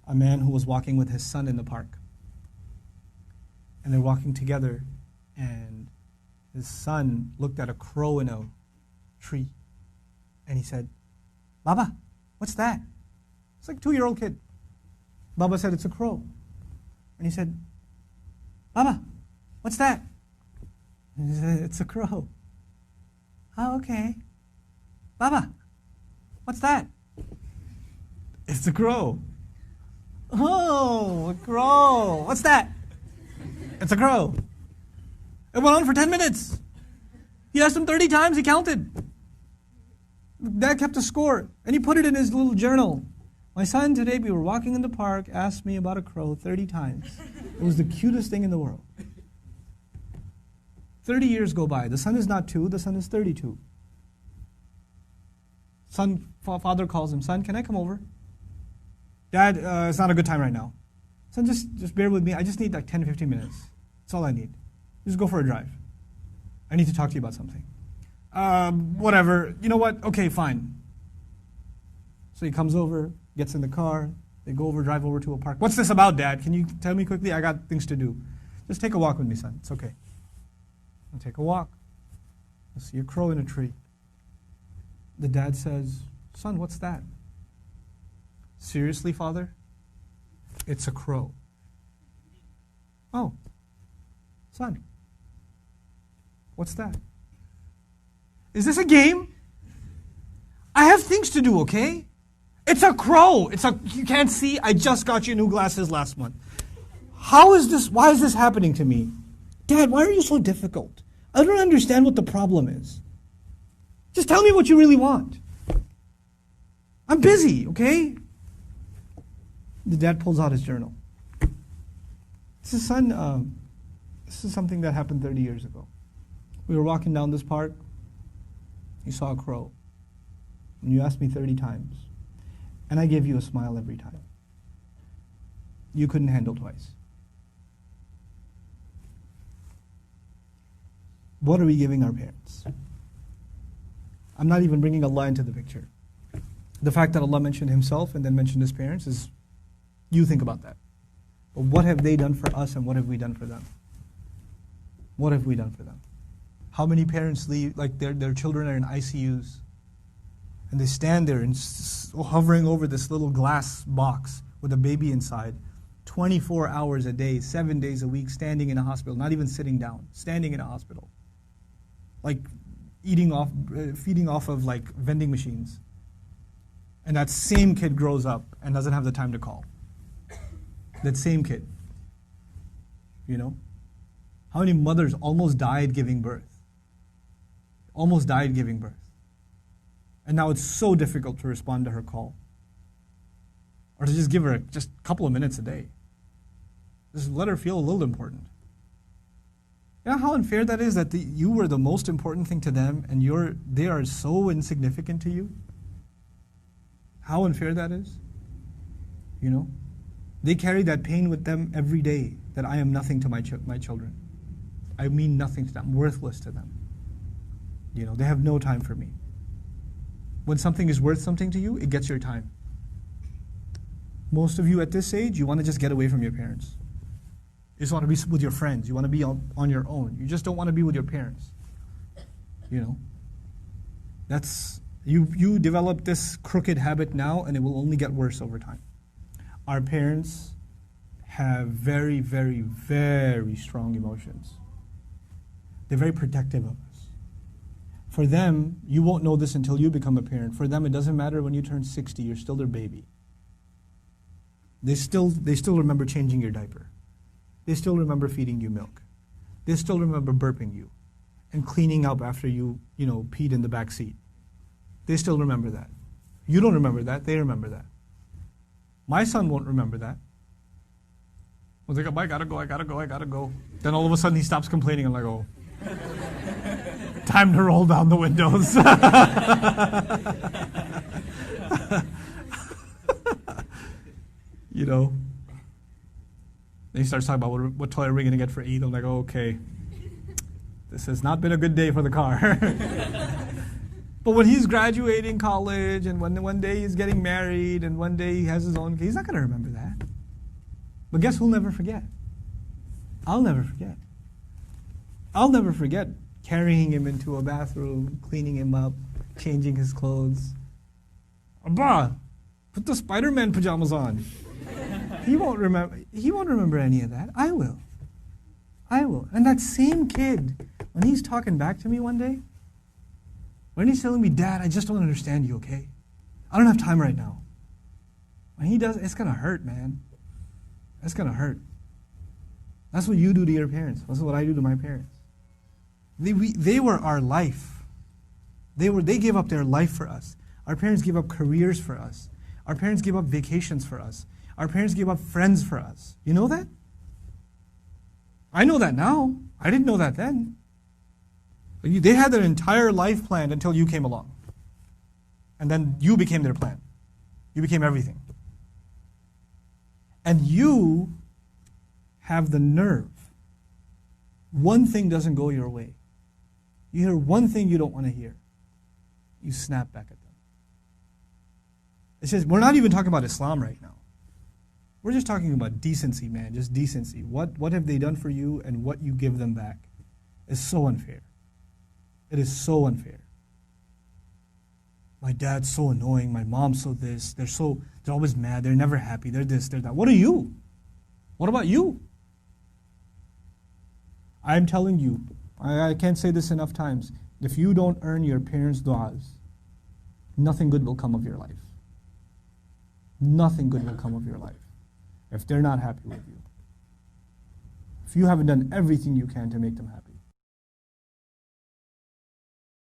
a man who was walking with his son in the park. And they're walking together, and his son looked at a crow in a tree, and he said, "Baba, what's that?" It's like a 2-year-old kid. Baba said, "It's a crow." And he said, "Baba, what's that?" And he said, "It's a crow." "Oh, okay." "Baba, what's that?" "It's a crow." "Oh, a crow. What's that?" "It's a crow." It went on for 10 minutes. He asked him 30 times, he counted. Dad kept a score, and he put it in his little journal. "My son, today we were walking in the park, asked me about a crow 30 times. It was the cutest thing in the world." 30 years go by. The son is not 2, the son is 32. Father calls him, "Son, can I come over?" "Dad, it's not a good time right now." "Son, just bear with me. I just need like 10 to 15 minutes. That's all I need. Just go for a drive. I need to talk to you about something." Whatever. You know what? Okay, fine." So he comes over, gets in the car. They drive over to a park. "What's this about, Dad? Can you tell me quickly? I got things to do." "Just take a walk with me, son. It's okay." I'll take a walk. I see a crow in a tree. The dad says, "Son, what's that?" "Seriously, Father? It's a crow." "Oh, son, what's that?" "Is this a game? I have things to do, okay? It's a crow. You can't see? I just got you new glasses last month. Why is this happening to me? Dad, why are you so difficult? I don't understand what the problem is. Just tell me what you really want. I'm busy, okay?" The dad pulls out his journal. He says, "Son, this is something that happened 30 years ago. We were walking down this park. You saw a crow. And you asked me 30 times. And I gave you a smile every time. You couldn't handle twice. What are we giving our parents?" I'm not even bringing Allah into the picture. The fact that Allah mentioned Himself and then mentioned His parents is, you think about that. But what have they done for us and what have we done for them? What have we done for them? How many parents leave, like their children are in ICUs, and they stand there and hovering over this little glass box with a baby inside, 24 hours a day, 7 days a week, standing in a hospital, not even sitting down, standing in a hospital. Like feeding off of like vending machines. And that same kid grows up and doesn't have the time to call. That same kid. You know? How many mothers almost died giving birth? Almost died giving birth. And now it's so difficult to respond to her call. Or to just give her just a couple of minutes a day. Just let her feel a little important. You know how unfair that is, that you were the most important thing to them and they are so insignificant to you? How unfair that is? You know? They carry that pain with them every day, that I am nothing to my children. I mean nothing to them. I'm worthless to them. You know, they have no time for me. When something is worth something to you, it gets your time. Most of you at this age, you want to just get away from your parents. You just want to be with your friends. You want to be on your own. You just don't want to be with your parents. You know? That's, you develop this crooked habit now, and it will only get worse over time. Our parents have very, very, very strong emotions. They're very protective of us. For them, you won't know this until you become a parent. For them, it doesn't matter when you turn 60, you're still their baby. They still remember changing your diaper. They still remember feeding you milk. They still remember burping you and cleaning up after you peed in the back seat. They still remember that. You don't remember that, they remember that. My son won't remember that. He'll think, I gotta go. Then all of a sudden he stops complaining. I'm like, oh, time to roll down the windows. You know. Then he starts talking about what toy are we going to get for Eid. I'm like, oh, okay. This has not been a good day for the car. But when he's graduating college and when one day he's getting married and one day he has his own, he's not going to remember that. that. But guess who'll never forget? I'll never forget. I'll never forget carrying him into a bathroom, cleaning him up, changing his clothes. Abba, put the Spider-Man pajamas on. He won't remember any of that. I will. And that same kid, when he's talking back to me one day, when he's telling me, Dad, I just don't understand you, okay? I don't have time right now. When he does, it's going to hurt, man. It's going to hurt. That's what you do to your parents. That's what I do to my parents. They were our life. They gave up their life for us. Our parents gave up careers for us. Our parents gave up vacations for us. Our parents gave up friends for us. You know that? I know that now. I didn't know that then. They had their entire life planned until you came along. And then you became their plan. You became everything. And you have the nerve. One thing doesn't go your way. You hear one thing you don't want to hear. You snap back at them. It says, we're not even talking about Islam right now. We're just talking about decency, man. Just decency. What have they done for you and what you give them back is so unfair. It is so unfair. My dad's so annoying. My mom's so this. They're always mad. They're never happy. They're this, they're that. What are you? What about you? I'm telling you, I can't say this enough times. If you don't earn your parents' du'as, nothing good will come of your life. Nothing good will come of your life if they're not happy with you. If you haven't done everything you can to make them happy.